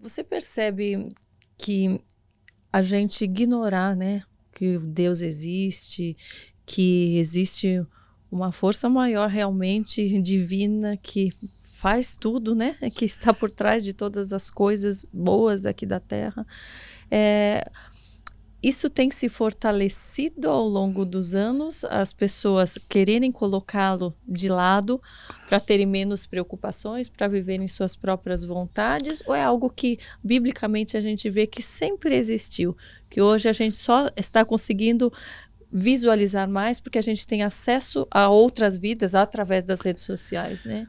Você percebe que a gente ignorar, né, que Deus existe, que existe uma força maior realmente divina que faz tudo, né, que está por trás de todas as coisas boas aqui da Terra. Isso tem se fortalecido ao longo dos anos, as pessoas quererem colocá-lo de lado para terem menos preocupações, para viverem suas próprias vontades, ou é algo que biblicamente a gente vê que sempre existiu, que hoje a gente só está conseguindo visualizar mais porque a gente tem acesso a outras vidas através das redes sociais, né?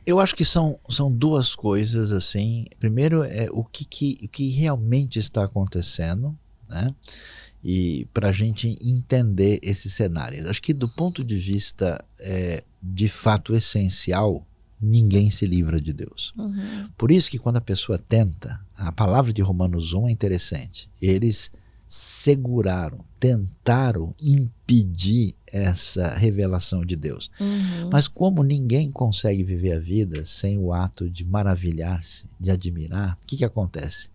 Eu acho que são duas coisas assim. Primeiro é o que realmente está acontecendo, né? E para a gente entender esse cenário. Acho que do ponto de vista de fato essencial, ninguém se livra de Deus. Uhum. Por isso que quando a pessoa tenta, a palavra de Romanos 1 é interessante. Eles seguraram, tentaram impedir essa revelação de Deus. Uhum. Mas como ninguém consegue viver a vida sem o ato de maravilhar-se, de admirar, o que acontece?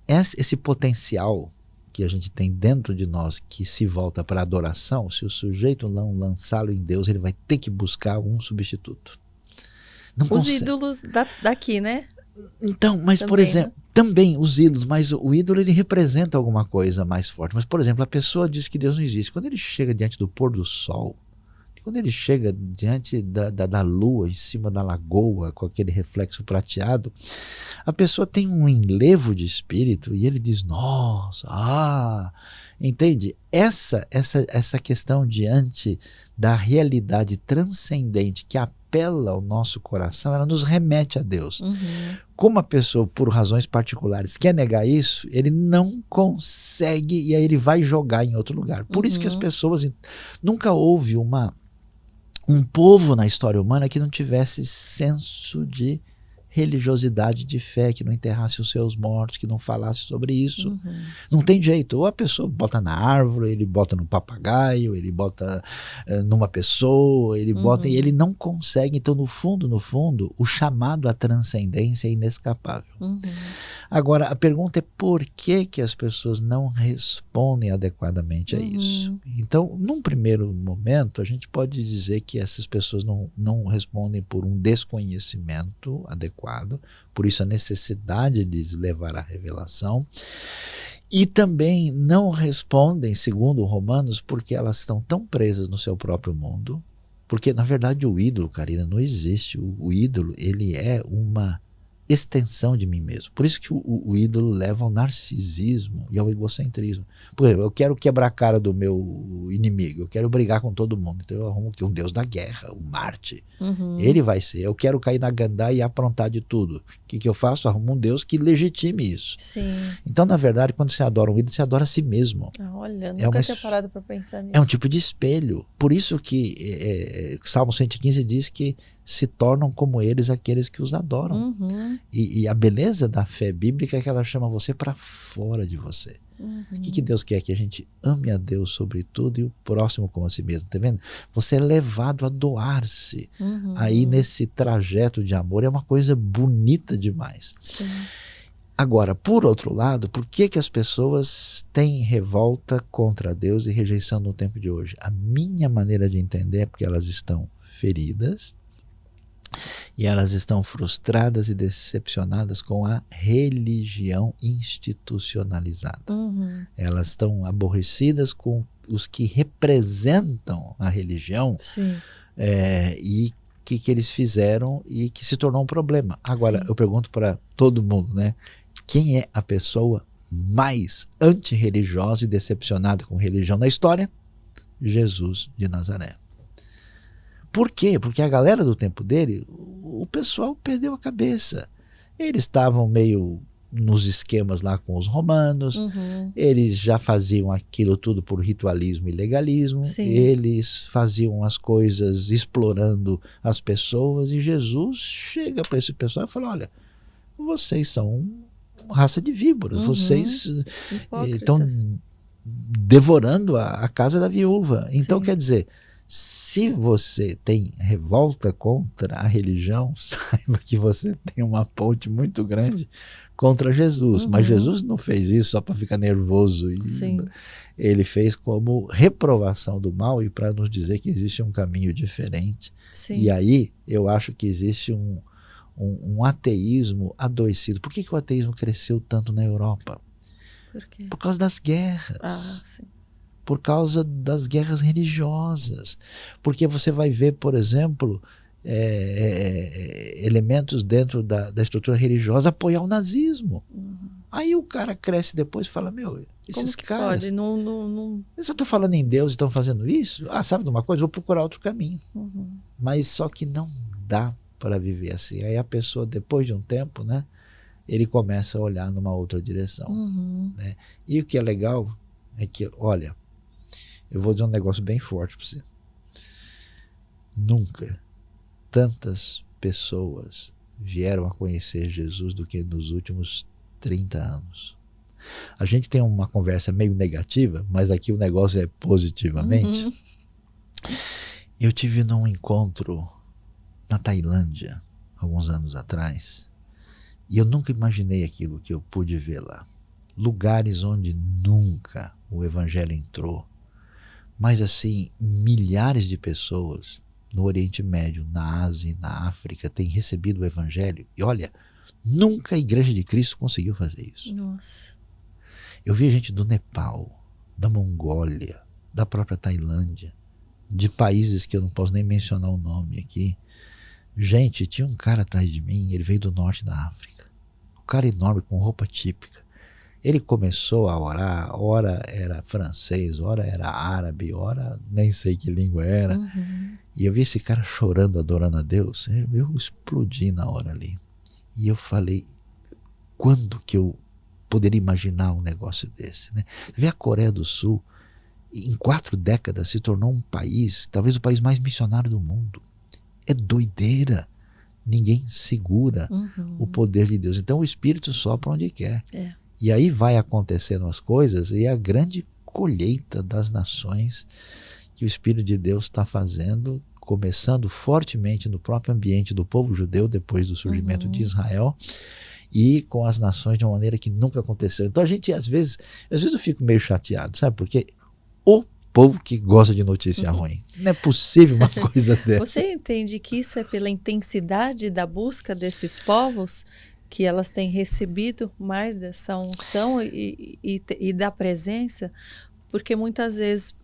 Esse potencial que a gente tem dentro de nós, que se volta para a adoração, se o sujeito não lançá-lo em Deus, ele vai ter que buscar um substituto. Não Os consegue. ídolos daqui, né? Então, mas Também, por exemplo, né? também os ídolos, mas o ídolo ele representa alguma coisa mais forte. Mas, por exemplo, a pessoa diz que Deus não existe. Quando ele chega diante do pôr do sol, quando ele chega diante da lua, em cima da lagoa, com aquele reflexo prateado, a pessoa tem um enlevo de espírito e ele diz, nossa, entende? Essa questão diante da realidade transcendente que apela ao nosso coração, ela nos remete a Deus. Uhum. Como a pessoa, por razões particulares, quer negar isso, ele não consegue e aí ele vai jogar em outro lugar. Por isso que as pessoas... Nunca houve um povo na história humana que não tivesse senso de religiosidade, de fé, que não enterrasse os seus mortos, que não falasse sobre isso. Uhum. Não tem jeito. Ou a pessoa bota na árvore, ele bota no papagaio, ele bota numa pessoa, ele bota... E ele não consegue. Então, no fundo, o chamado à transcendência é inescapável. Uhum. Agora, a pergunta é por que as pessoas não respondem adequadamente a isso? Então, num primeiro momento, a gente pode dizer que essas pessoas não respondem por um desconhecimento adequado, por isso a necessidade de lhes levar à revelação, e também não respondem, segundo Romanos, porque elas estão tão presas no seu próprio mundo, porque, na verdade, o ídolo, Karina, não existe. O ídolo, ele é uma extensão de mim mesmo. Por isso que o ídolo leva ao narcisismo e ao egocentrismo. Por exemplo, eu quero quebrar a cara do meu inimigo, eu quero brigar com todo mundo, então eu arrumo um deus da guerra, o Marte. Ele vai ser. Eu quero cair na gandá e aprontar de tudo. O que eu faço? Arrumo um deus que legitime isso. Sim. Então, na verdade, quando você adora um ídolo, você adora a si mesmo. Olha, nunca tinha parado para pensar nisso. É um tipo de espelho. Por isso que Salmo 115 diz que se tornam como eles aqueles que os adoram. E a beleza da fé bíblica é que ela chama você para fora de você. O que Deus quer? Que a gente ame a Deus sobre tudo e o próximo como a si mesmo. Tá vendo? Você é levado a doar-se. Aí nesse trajeto de amor é uma coisa bonita demais. Sim. Agora, por outro lado, por que as pessoas têm revolta contra Deus e rejeição no tempo de hoje? A minha maneira de entender é porque elas estão feridas e elas estão frustradas e decepcionadas com a religião institucionalizada. Elas estão aborrecidas com os que representam a religião. Sim. E que eles fizeram e que se tornou um problema. Agora, Sim. eu pergunto para todo mundo, né? Quem é a pessoa mais antirreligiosa e decepcionada com religião na história? Jesus de Nazaré. Por quê? Porque a galera do tempo dele, o pessoal perdeu a cabeça. Eles estavam meio nos esquemas lá com os romanos, eles já faziam aquilo tudo por ritualismo e legalismo, eles faziam as coisas explorando as pessoas, e Jesus chega para esse pessoal e fala, olha, vocês são raça de víboras, vocês estão devorando a casa da viúva. Então, quer dizer, Se você tem revolta contra a religião, saiba que você tem uma ponte muito grande contra Jesus. Mas Jesus não fez isso só para ficar nervoso. Ele fez como reprovação do mal e para nos dizer que existe um caminho diferente. Sim. E aí eu acho que existe um ateísmo adoecido. Por que o ateísmo cresceu tanto na Europa? Por quê? Por causa das guerras. Ah, sim. Por causa das guerras religiosas. Porque você vai ver, por exemplo, elementos dentro da estrutura religiosa apoiar o nazismo. Aí o cara cresce depois e fala, meu, esses Como que caras... pode? Não... Eles estão falando em Deus e estão fazendo isso? Ah, sabe de uma coisa? Vou procurar outro caminho. Mas só que não dá para viver assim. Aí a pessoa, depois de um tempo, né, ele começa a olhar numa outra direção. Né? E o que é legal é que, olha, eu vou dizer um negócio bem forte para você. Nunca tantas pessoas vieram a conhecer Jesus do que nos últimos 30 anos. A gente tem uma conversa meio negativa, mas aqui o negócio é positivamente. Eu tive num encontro na Tailândia, alguns anos atrás, e eu nunca imaginei aquilo que eu pude ver lá. Lugares onde nunca o evangelho entrou. Mas assim, milhares de pessoas no Oriente Médio, na Ásia e na África têm recebido o evangelho. E olha, nunca a Igreja de Cristo conseguiu fazer isso. Nossa. Eu vi gente do Nepal, da Mongólia, da própria Tailândia, de países que eu não posso nem mencionar o nome aqui. Gente, tinha um cara atrás de mim, ele veio do norte da África. Um cara enorme, com roupa típica. Ele começou a orar, ora era francês, ora era árabe, ora nem sei que língua era. E eu vi esse cara chorando, adorando a Deus. Eu explodi na hora ali. E eu falei, quando que eu poderia imaginar um negócio desse? Né? Vê a Coreia do Sul, em 4 décadas se tornou um país, talvez o país mais missionário do mundo. É doideira. Ninguém segura o poder de Deus. Então o Espírito sopra onde quer. E aí vai acontecendo as coisas e a grande colheita das nações que o Espírito de Deus está fazendo, começando fortemente no próprio ambiente do povo judeu, depois do surgimento de Israel, e com as nações de uma maneira que nunca aconteceu. Então a gente, às vezes eu fico meio chateado, sabe? Porque o povo que gosta de notícia ruim. Não é possível uma coisa dessa. Você entende que isso é pela intensidade da busca desses povos, que elas têm recebido mais dessa unção e da presença? Porque muitas vezes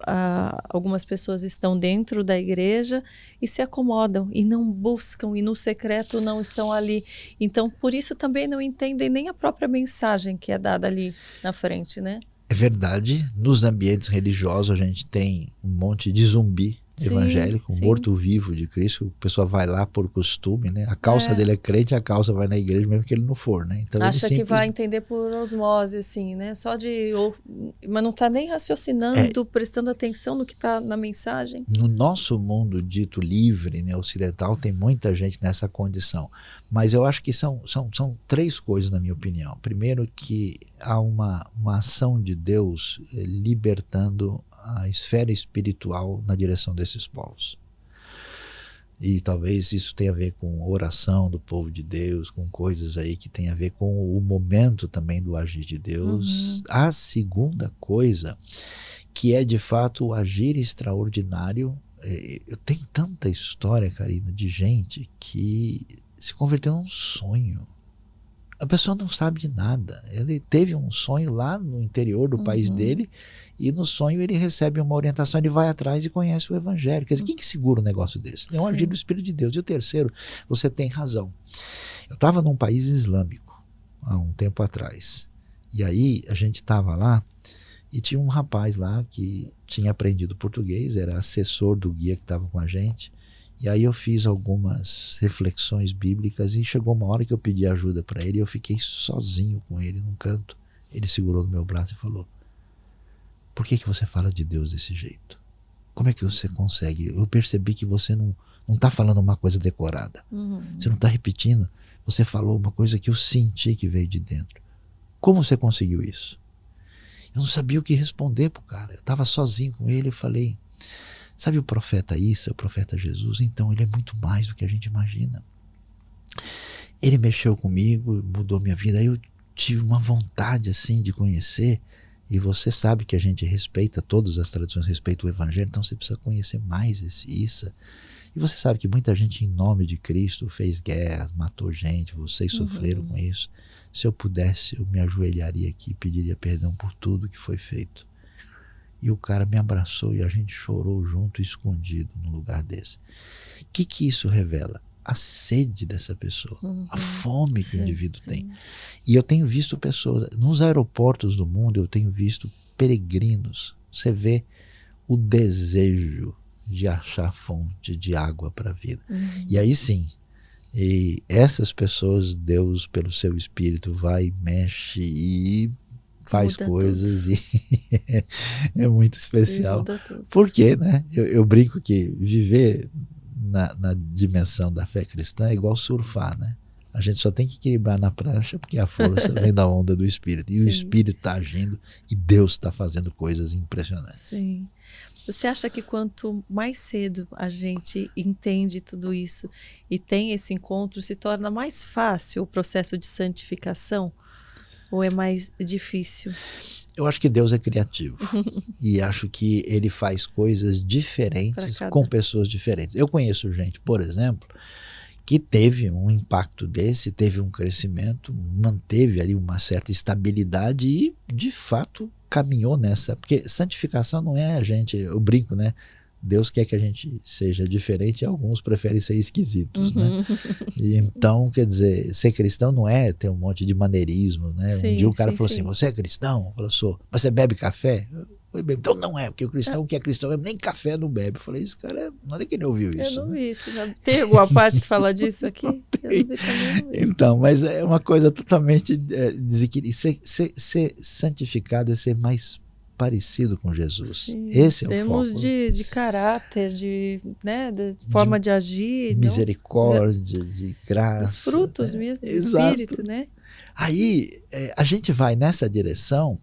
algumas pessoas estão dentro da igreja e se acomodam e não buscam, e no secreto não estão ali. Então, por isso também não entendem nem a própria mensagem que é dada ali na frente, né? É verdade, nos ambientes religiosos a gente tem um monte de zumbi evangélico, morto-vivo de Cristo. O pessoal vai lá por costume, né? A calça dele é crente, a calça vai na igreja mesmo que ele não for, né? Então acha que vai entender por osmose, assim, né? Só mas não está nem raciocinando, prestando atenção no que está na mensagem. No nosso mundo dito livre, né, ocidental, tem muita gente nessa condição. Mas eu acho que são 3 coisas, na minha opinião. Primeiro, que há uma ação de Deus libertando a esfera espiritual na direção desses povos. E talvez isso tenha a ver com oração do povo de Deus, com coisas aí que tem a ver com o momento também do agir de Deus. A segunda coisa, que é de fato o agir extraordinário. Eu tenho tanta história, Karina, de gente que se converteu num sonho. A pessoa não sabe de nada. Ele teve um sonho lá no interior do país dele, e no sonho ele recebe uma orientação, ele vai atrás e conhece o evangelho. Quer dizer, quem que segura um negócio desse? É um agir do Espírito de Deus. E o terceiro, você tem razão. Eu estava num país islâmico há um tempo atrás. E aí a gente estava lá e tinha um rapaz lá que tinha aprendido português, era assessor do guia que estava com a gente. E aí eu fiz algumas reflexões bíblicas e chegou uma hora que eu pedi ajuda para ele e eu fiquei sozinho com ele num canto. Ele segurou no meu braço e falou: por que você fala de Deus desse jeito? Como é que você consegue? Eu percebi que você não está falando uma coisa decorada. Você não está repetindo. Você falou uma coisa que eu senti que veio de dentro. Como você conseguiu isso? Eu não sabia o que responder pro cara. Eu estava sozinho com ele e falei: Sabe o profeta Issa, o profeta Jesus? Então ele é muito mais do que a gente imagina. Ele mexeu comigo, mudou minha vida. Aí eu tive uma vontade assim de conhecer. E você sabe que a gente respeita todas as tradições, respeita o evangelho, então você precisa conhecer mais esse Issa. E você sabe que muita gente em nome de Cristo fez guerra, matou gente, vocês sofreram com isso. Se eu pudesse, eu me ajoelharia aqui e pediria perdão por tudo que foi feito. E o cara me abraçou e a gente chorou junto, escondido, num lugar desse. O que isso revela? A sede dessa pessoa, a fome que o indivíduo tem. E eu tenho visto pessoas, nos aeroportos do mundo, eu tenho visto peregrinos. Você vê o desejo de achar fonte de água para a vida. E aí sim, e essas pessoas, Deus, pelo seu Espírito, vai, mexe e faz muda coisas tudo. E é muito especial. Por quê, né? Eu brinco que viver na dimensão da fé cristã é igual surfar, né? A gente só tem que equilibrar na prancha porque a força vem da onda do Espírito. E o Espírito está agindo e Deus está fazendo coisas impressionantes. Sim. Você acha que quanto mais cedo a gente entende tudo isso e tem esse encontro, se torna mais fácil o processo de santificação? Ou é mais difícil? Eu acho que Deus é criativo. E acho que ele faz coisas diferentes com pessoas diferentes. Eu conheço gente, por exemplo, que teve um impacto desse, teve um crescimento, manteve ali uma certa estabilidade e, de fato, caminhou nessa. Porque santificação não é a gente, eu brinco, né? Deus quer que a gente seja diferente e alguns preferem ser esquisitos, né? E então, quer dizer, ser cristão não é ter um monte de maneirismo, né? Um dia o cara falou assim, você é cristão? Eu falei, sou. Mas você bebe café? Eu falei, então não é, porque o cristão que é cristão mesmo, nem café não bebe. Eu falei, esse cara, não é que ele ouviu isso. Eu não vi isso. Tem alguma parte que fala disso aqui? Eu não vi também, não vi. Então, mas é uma coisa totalmente desequilibrada. Ser santificado é ser mais parecido com Jesus. Sim, esse é o foco. Temos de caráter, de forma de agir. Misericórdia, de graça. Os frutos mesmo, do Espírito, né? Aí a gente vai nessa direção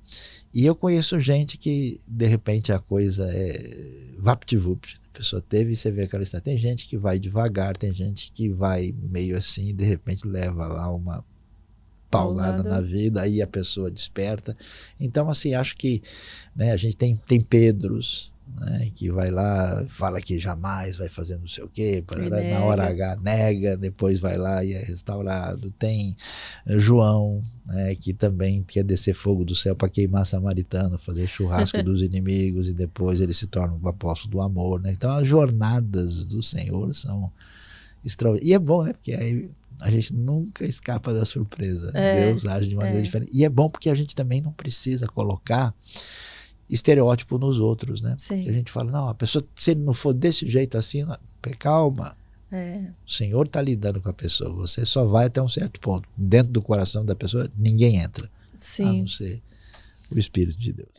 e eu conheço gente que, de repente, a coisa é vapt-vupt. A pessoa teve e você vê aquela história. Tem gente que vai devagar, tem gente que vai meio assim e, de repente, leva lá uma paulada na vida, aí a pessoa desperta. Então, assim, acho que a gente tem Pedros, né, que vai lá, fala que jamais vai fazer não sei o quê, na hora H nega, depois vai lá e é restaurado. Tem João, né, que também quer descer fogo do céu para queimar samaritano, fazer churrasco dos inimigos e depois ele se torna um apóstolo do amor, né? Então as jornadas do Senhor são extraordinárias. E é bom, né? Porque aí a gente nunca escapa da surpresa. Deus age de maneira diferente. E é bom porque a gente também não precisa colocar estereótipo nos outros, né? Que a gente fala, não, a pessoa, se ele não for desse jeito assim, calma. O Senhor está lidando com a pessoa. Você só vai até um certo ponto. Dentro do coração da pessoa, ninguém entra. A não ser o Espírito de Deus.